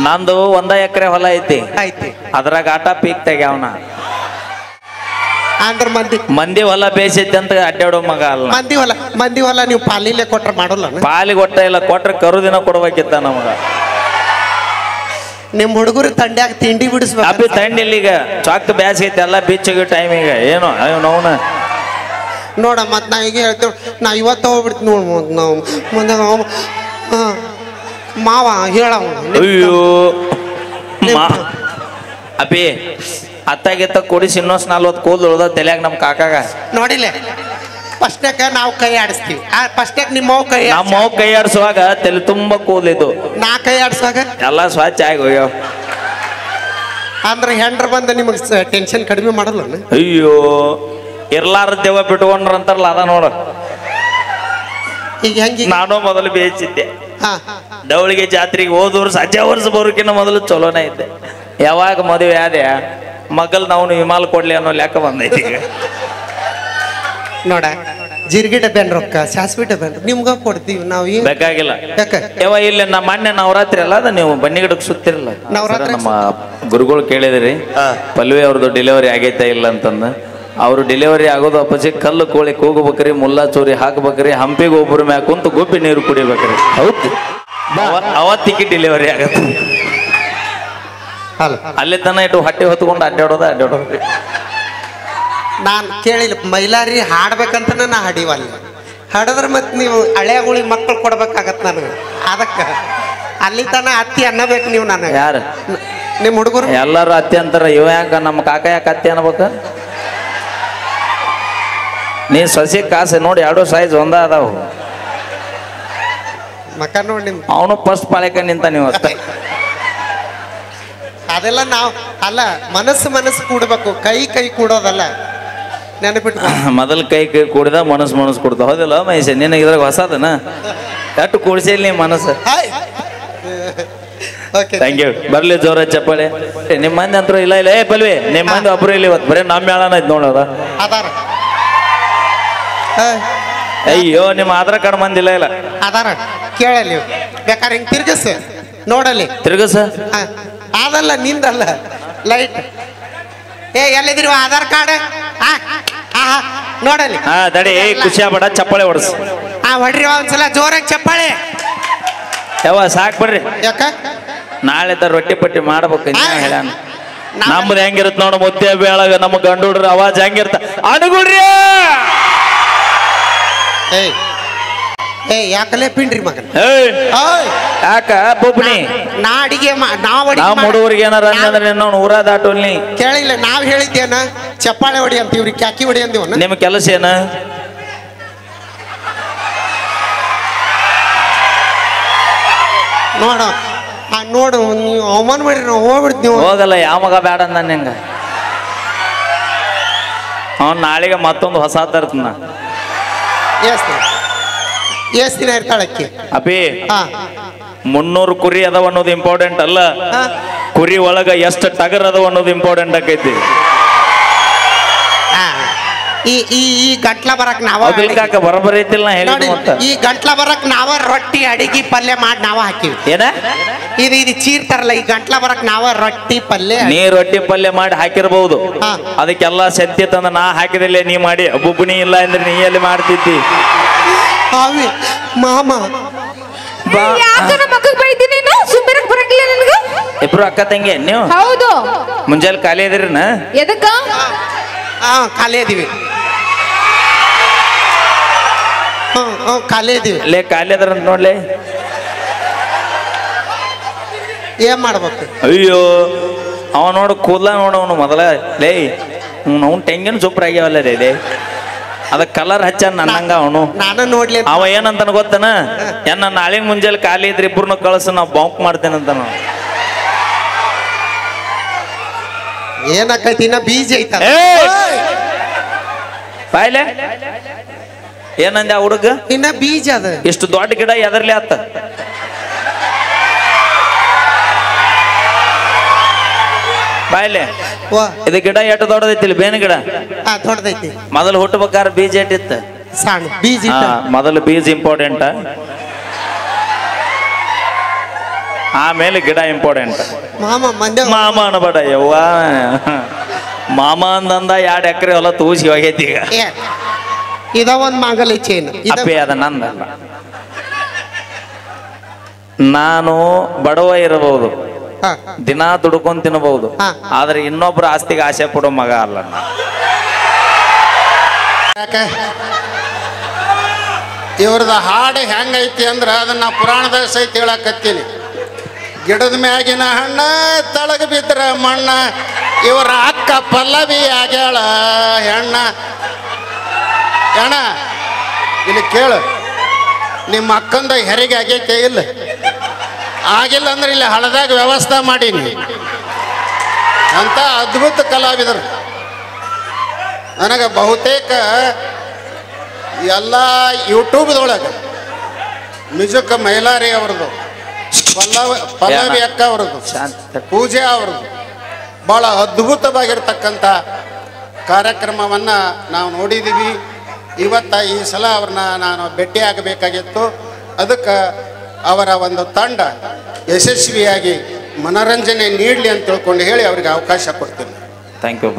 ನಂದು 1 ಎಕರೆ ಹೊಲ ಐತಿ. ಅದ್ರಾಗ ಆಟ ಪೀಕ್ ತೆಗ್ಯಾವನ. ಅಂದ್ರ ಮಂದಿ ಹೊಲ ಬೇಸೈತಿ ಅಂತ ಅಡ್ಡಾಡೋ ಮಗ ಅಲ್ಲ. ಮಂದಿ ಹೊಲ ನೀವು ಪಾಲಿಲೆ ಕೊಟ್ರ ಮಾಡೋಲ್ಲ. ಪಾಲಿಗೆ ಕೊಟ್ಟ ಇಲ್ಲ, ಕೊಟ್ರೆ ಕರುದಿನ ಕೊಡ್ಬೇಕಿತ್ತ ನಮಗ. ನಿಮ್ ಹುಡುಗರು ತಂಡ್ಯಾಗ ತಿಂಡಿ ಬಿಡಿಸ್ಬೇಕು. ಅಪ್ಪಿ ತಂಡಿ ಇಲ್ಲ ಈಗ, ಚಾಕ್ ಬ್ಯಾಸ್ ಐತಿ ಎಲ್ಲ ಬೀಚಿಗೆ ಟೈಮ್ ಈಗ ಏನು ನೋವನ ನೋಡ. ಮತ್ ನಾ ಈಗ ಹೇಳ್ತೇವೆ, ನಾ ಇವತ್ತು ಹೋಗ್ಬಿಡ್ತೀನಿ ನೋಡ್. ನಾವು ಮುಂದೆ ಮಾವ ಹೇಳವ. ಅಯ್ಯೋ ಅಪ್ಪಿ ಅತ್ತಾಗಿತ್ತ ಕೊಡಿಸಿ ಇನ್ನೊಂದು 40 ಕೂದಲು ಉಳ್ದ ತಲೆಯಾಗ ನಮ್ ಕಾಕಾಗ ನೋಡಿಲ್ಲ. ಫಸ್ಟ್ನಾಗ ನಾವು ಕೈ ಆಡಿಸ್ತೀವಿ. ಫಸ್ಟ್ನಾಗ ನಿಮ್ಮವ್ ಕೈ ಆಡಿಸುವಾಗ ತಲೆ ತುಂಬಾ ಕೂದಲಿದ್ದು, ನಾ ಕೈ ಆಡಿಸುವಾಗ ಎಲ್ಲ ಸ್ವಚ್ಛ ಆಗಿ ಹೋಗ್ಯಾವ. ಅಂದ್ರೆ ಹೆಂಡ್ರ ಬಂದ ನಿಮಗ್ ಟೆನ್ಷನ್ ಕಡಿಮೆ ಮಾಡಲ್ಲ. ಅಯ್ಯೋ ಇರ್ಲಾರ ದೇವ ಬಿಟ್ಕೊಂಡ್ರ ಅಂತಾರಲ್ಲ ಅದ ನೋಡ. ಈಗ ಹೆಂಗ ನಾನು ಮೊದಲು ಬೇಯಿಸಿದ್ದೆ. ದವಳಿಗೆ ಜಾತ್ರೆಗೆ ಹೋದ ವರ್ಷ ಅಜ್ಜ ವರ್ಷ ಬರೋಕಿನ್ನ ಮೊದಲು ಚಲೋನೇ ಇದ್ದೆ. ಯಾವಾಗ ಮದುವೆ ಆದೆ ಮಗಲ್ ನಾವು ವಿಮಾಲ್ ಕೊಡ್ಲಿ ಅನ್ನೋ ಲೆಕ್ಕ ಬಂದೈತಿ. ನೋಡ, ಜೀರಿಗೆ ಡಬ್ಬೆನ್ ರೊಕ್ಕ, ಸಾಸ್ವಿ ಡಬ್ಬೆನ್ ನಿಮ್ಗ ಕೊಡ್ತೀವಿ ನಾವು. ಬೇಕಾಗಿಲ್ಲ. ಯಾವ ಇಲ್ಲಿ ನಮ್ಮ ಮೊನ್ನೆ ನವರಾತ್ರಿ ಅಲ್ಲ, ಅದ ನೀವು ಬನ್ನಿ ಗಿಡಕ್ಕೆ ಸುತ್ತಿರಲ್ಲ. ನಮ್ಮ ಗುರುಗಳು ಕೇಳಿದ್ರಿ ಪಲ್ವಿ ಅವ್ರದ್ದು ಡೆಲಿವರಿ ಆಗೈತಾ ಇಲ್ಲ ಅಂತಂದ. ಅವ್ರು ಡೆಲಿವರಿ ಆಗೋದು ಅಪ್ಪಾಜಿ ಕಲ್ಲು ಕೋಳಿ ಕೂಗಬೇಕ್ರಿ, ಮುಲ್ಲಾ ಚೋರಿ ಹಾಕ್ಬೇಕ್ರಿ, ಹಂಪಿಗೆ ಒಬ್ಬರು ಮ್ಯಾಗ ಕುಂತು ಗುಬ್ಬಿ ನೀರು ಕುಡಿಬೇಕ್ರಿ. ಹೌದು, ಅವತ್ತಿಗೆ ಡೆಲಿವರಿ ಆಗತ್ತೆ. ಅಲ್ಲಿ ತನ ಇಟ್ಟು ಹೊಟ್ಟೆ ಹೊತ್ಕೊಂಡು ಅಡ್ಡಾಡೋದು. ನಾನು ಕೇಳಿಲ್ಲ, ಮೈಲಾರಿ ಹಾಡ್ಬೇಕಂತ ನಾ ಹಾಡಿವಲ್ಲ. ಹಾಡಿದ್ರೆ ಮತ್ತೆ ನೀವು ಹಳೆಯಗಳಿಗೆ ಮಕ್ಕಳು ಕೊಡ್ಬೇಕಾಗತ್ತೆ ನನಗೆ. ಅದಕ್ಕೆ ಅಲ್ಲಿ ತನ ಅತ್ತಿ ಅನ್ನಬೇಕು ನೀವು. ನನಗೆ ಯಾರು ನಿಮ್ಮ ಹುಡುಗರು ಎಲ್ಲರೂ ಅತ್ತಿ ಅಂತಾರ. ಇವ ಯಾಕ ನಮ್ಮ ಕಾಕ ಯಾಕೆ ಅತ್ತಿ ಅನ್ಬೇಕ? ನೀ ಸಸಿ ಕಾಸೆ ನೋಡಿ 2 ಸೈಜ್ ಒಂದ ಅದಾವು. ಮಕ್ಕ ನೋಡಿ ಅವನು ಫಸ್ಟ್ ಪಾಳೆಕ ನಿಂತ ನೀವು. ಅದೆಲ್ಲ ನಾವು ಅಲ್ಲ, ಮನಸ್ಸು ಕೂಡಬೇಕು, ಕೈ ಕೂಡೋದಲ್ಲ. ನೆನಪಿಟ್ಟು ಮೊದಲು ಕೈ ಕೂಡಿದ ಮನಸ್ಸು ಕೊಡ್ತಾವ. ಹೌದಿಲ್ಲ ಮಹೇಶ? ನಿನಗೆ ಇದ್ರಾಗ ಹೊಸದನ ಎಷ್ಟು ಕೂಡಿಸಿಲ್ಲ ನೀ ಮನಸ್ಸು. Thank you. ಬರ್ಲಿ ಜೋರ ಚಪ್ಪಾಳೆ. ನಿಮ್ಮ ಮಂದಿ ಅಂತೂ ಇಲ್ಲ. ಏ ಪಲ್ವಿ, ನಿಮ್ಮ ಮಂದಿ ಒಬ್ರು ಇಲ್ಲಿ ಇವತ್ತು ಬರೀ ನಮ್ಮ ಮೇಳನ ಐತ್ ನೋಡೋದ. ಅಯ್ಯೋ ನಿಮ್ಮ ಆಧಾರ್ ಕಾರ್ಡ್ ಮಂದಿಲ್ಲ ಇಲ್ಲ. ಅದಾರ ಕೇಳಲಿ, ಬೇಕಾದ್ರೆ ಹಿಂಗ್ ತಿರ್ಗಸ್ ನೋಡಲಿ. ತಿರ್ಗಸ ಅದಲ್ಲ, ನಿಂದಲ್ಲ, ಲೈಟ್. ಎಲ್ಲಿದ್ರಿ ಆಧಾರ್ ಕಾರ್ಡ್? ನೋಡಲಿ. ದಡಿ ಖುಷಿ ಆಗ್ಬೇಡ, ಚಪ್ಪಾಳೆ ಹೊಡ್ಸ. ಹೊಡ್ರಿ ಒಂದ್ಸಲ ಜೋರಾಗಿ ಚಪ್ಪಾಳೆ. ಯಾವ ಸಾಕ್ ಬಿಡ್ರಿ. ಯಾಕ ನಾಳೆ ರೊಟ್ಟಿ ಪಟ್ಟಿ ಮಾಡ್ಬೇಕು. ಹೇಳ ನಮ್ದು ಹೆಂಗಿರುತ್ತ ನೋಡು, ಮುದ್ದೆ ಬೇಳಾಗ ನಮ್ಮ ಗಂಡು ಹುಡ್ರ ಅವಾಜ್ ಹೆಂಗಿರ್ತ ಅನುಗುಡ್ರಿ. ಯಾಕಲೇ ಪಿಂಡ್ರಿ ಮಗನ್? ಯಾಕ ಬೊಬ್ಬನಿ? ನಾ ಅಡಿಗೆ ನಾವ್ ಹುಡುಗರಿಗೆ ಏನಾರ ಅಂದ್ರೆ ನಾವು ಊರ ದಾಟೋಲ್ನಿ ಕೇಳಿಲ್ಲ. ನಾವ್ ಹೇಳಿದ್ದೇನ ಚಪ್ಪಾಳೆ ಹೊಡಿ ಅಂತ, ಇವ್ರಿಗೆ ಕ್ಯಾಕಿ ಹೊಡಿ ಅಂದಿವ. ನಿಮ್ ಕೆಲಸ ಏನ? ನೋಡು, ನೀವು ಅವಮಾನ ಮಾಡ್ರಿ, ನಾವು ಹೋಗ್ಬಿಡ್ತೀವಿ. ಹೋಗಲ್ಲ, ಯಾವ ಮಗ ಬೇಡ ಅಂದ ನಿಂಗ. ಅವ್ನು ನಾಳೆಗೆ ಮತ್ತೊಂದು ಹೊಸ ತರ್ತನ. ಎಷ್ಟ್ ದಿನ ಇರ್ತಾಳಕ್ಕಿ? ಅಪಿ 300 ಕುರಿ ಅದಾವ ಅನ್ನೋದು ಇಂಪಾರ್ಟೆಂಟ್ ಅಲ್ಲ, ಕುರಿ ಒಳಗ ಎಷ್ಟು ಟಗರ್ ಅದಾವ ಅನ್ನೋದು ಇಂಪಾರ್ಟೆಂಟ್ ಆಕೈತಿ. ಈ ಗಂಟ್ಲ ಬರಕ್ ನಾವ ಬರಬರ ಐತಿಲ್ಲ ಹೇಳಿ. ಈ ಗಂಟ್ಲ ಬರಕ್ ನಾವ ರೊಟ್ಟಿ ಅಡಿಗೆ ಪಲ್ಯ ಮಾಡಿ ನಾವ ಹಾಕಿವಿ. ಏನ ಇದು ಚೀರ್ತಾರಲ್ಲ, ಈ ಗಂಟ್ಲ ಬರಕ್ ನಾವ ರೊಟ್ಟಿ ಪಲ್ಯ. ನೀ ರೊಟ್ಟಿ ಪಲ್ಯ ಮಾಡಿ ಹಾಕಿರ್ಬಹುದು, ಅದಕ್ಕೆಲ್ಲ ಸತ್ಯ ತಂದ ನಾ ಹಾಕಿದಲ್ಲಿ ನೀ ಮಾಡಿ. ಬುಬ್ಬಣಿ ಇಲ್ಲ ಅಂದ್ರೆ ನೀ ಎಲ್ಲಿ ಮಾಡ್ತಿದ್ದಿ? ಮಾಮ ಇಬ್ರು ಅಕ್ಕ ತಂಗಿ ನೀವು? ಹೌದು. ಮುಂಜಾನೆ ಖಾಲಿ ಅದಿರಿನ? ಎದಕ್ಕ? ಖಾಲಿ ಅದೀವಿ. ಖಾಲಿ ಇದೀವಿ. ಲೇ ಖಾಲಿ ಅದ್ರ ನೋಡ್ಲಿ. ಏನ್ ಮಾಡ್ಬೇಕು? ಅಯ್ಯೋ ಅವ ನೋಡು ಕೂದಲ ನೋಡವನು ಮೊದಲ. ಲೇ ಅವ್ನು ತೆಂಗಿನ ಸೂಪರ್ ಆಗ್ಯಾವಲ್ಲ ಲೇ, ಅದ ಕಲರ್ ಹಚ್ಚ ನನ್ನಂಗ ಅವನು. ನಾನು ನೋಡ್ಲಿ. ಅವ ಏನಂತಾನ ಗೊತ್ತನ? ಏನ ನಾಳೆ ಮುಂಜಾನೆ ಖಾಲಿ ಇದ್ರೆ ಇಬ್ಬರನ್ನ ಕಳ್ಸ, ನಾ ಬಾಂಕ್ ಮಾಡ್ತೇನೆ ಅಂತ. ಏನಕ್ಕೈತಿ? ಇನ್ನ ಬೀಜ ಐತ ಬಾಯ್ಲೆ. ಏನಂದ ಹುಡುಗ? ಇನ್ನ ಬೀಜ ಅದ. ಎಷ್ಟು ದೊಡ್ಡ ಗಿಡ ಎದರ್ಲಿ ಆತ? ಬಾಯ್ಲೆ. ಇದು ಗಿಡ ಎಷ್ಟು ದೊಡ್ಡದೈತಿ? ಬೇನ ಗಿಡ ದೊಡ್ಡದೈತಿ. ಮೊದಲು ಹುಟ್ಟಬೇಕಾದ್ರೆ ಬೀಜ ಎಷ್ಟಿತ್ತು? ಸಣ್ಣ ಬೀಜ. ಮೊದಲು ಬೀಜ ಇಂಪಾರ್ಟೆಂಟ್. ಆಮೇಲೆ ಗಿಡ ಇಂಪಾರ್ಟೆಂಟ್. ಮಾಮ ಮಂದ್ಯ ಮಾಮ ಅನ್ಬೇಡ ಯವ್ವ, ಮಾಮ ಅಂದಂದ 2 ಎಕರೆ ಹೊಲ ತೂಸಿ ಹೋಗೈತಿ ಈಗ. ಇದ ಒಂದ್ ಮಾಂಗಲ್ಯ ಚೈನ್ ಅಪ್ಪಿ ಅದ ನಂದಲ್ಲ. ನಾನು ಬಡವ ಇರಬಹುದು, ದಿನ ದುಡ್ಕೊಂಡ್ ತಿನ್ನಬಹುದು, ಆದ್ರೆ ಇನ್ನೊಬ್ರ ಆಸ್ತಿಗೆ ಆಸೆ ಪಡೋ ಮಗ ಅಲ್ಲ. ಇವ್ರದ ಹಾಡು ಹೆಂಗೈತಿ ಅಂದ್ರ ಅದನ್ನ ಪುರಾಣದಾಗ ಸಹಿತ ಹೇಳಕತ್ತೀನಿ. ಗಿಡದ ಮ್ಯಾಗಿನ ಹಣ್ಣ ತಳಗ ಬಿದ್ರ ಮಣ್ಣ, ಇವರ ಅಕ್ಕ ಪಲ್ಲವಿ ಆಗ್ಯಾಳ ಹೆಣ್ಣ. ಅಣ್ಣ ಇಲ್ಲಿ ಕೇಳು, ನಿಮ್ಮ ಅಕ್ಕಂದ ಹೆರಿಗೆ ಆಗೈತೆ ಇಲ್ಲ? ಆಗಿಲ್ಲ ಅಂದ್ರೆ ಇಲ್ಲಿ ಹಳದಾಗ ವ್ಯವಸ್ಥೆ ಮಾಡೀನಿ ಅಂತ ಅದ್ಭುತ ಕಲಾವಿದರು. ನನಗೆ ಬಹುತೇಕ ಎಲ್ಲ ಯೂಟ್ಯೂಬ್ದೊಳಗೆ ಮ್ಯೂಸಿಕ್ ಮೈಲಾರಿ ಅವ್ರದ್ದು, ಪಲ್ಲವಿ ಅಕ್ಕ ಅವ್ರದ್ದು, ಪೂಜೆ ಅವ್ರದ್ದು ಭಾಳ ಅದ್ಭುತವಾಗಿರ್ತಕ್ಕಂಥ ಕಾರ್ಯಕ್ರಮವನ್ನು ನಾವು ನೋಡಿದ್ದೀವಿ. ಇವತ್ತು ಈ ಸಲ ಅವ್ರನ್ನ ನಾನು ಭೇಟಿ ಆಗಬೇಕಾಗಿತ್ತು. ಅದಕ್ಕೆ ಅವರ ಒಂದು ತಂಡ ಯಶಸ್ವಿಯಾಗಿ ಮನೋರಂಜನೆ ನೀಡಲಿ ಅಂತ ತಿಳ್ಕೊಂಡು ಹೇಳಿ ಅವ್ರಿಗೆ ಅವಕಾಶ ಕೊಡ್ತೀನಿ. Thank you.